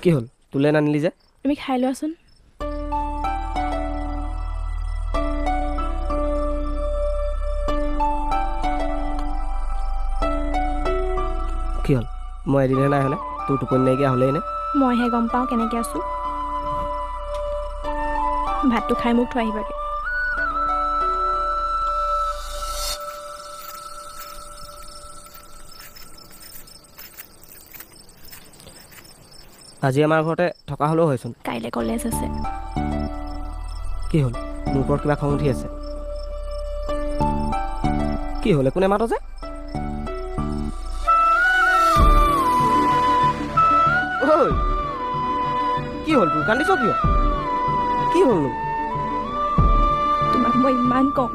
কি হ'ল তোলে নানিলি যে তুমি খাই লোৱাচোন কি হ'ল মই এদিনহে নাই হলে তোৰ টোপনি নাইকিয়া হ'লেই নে মইহে গম পাওঁ কেনেকৈ আছোঁ ভাতটো খাই মোক থৈ আহিবাগে আজি আমাৰ ঘৰতে থকা হ'লেও হয়চোন কাইলৈ কলেজ আছে কি হ'ল মোৰ ওপৰত কিবা খং উঠি আছে কি হ'ল একো নেমাত যে ঐ কি হ'ল তোৰ কান্দিছ কিয় কি হ'লনো তোমাক মই ইমান কওঁ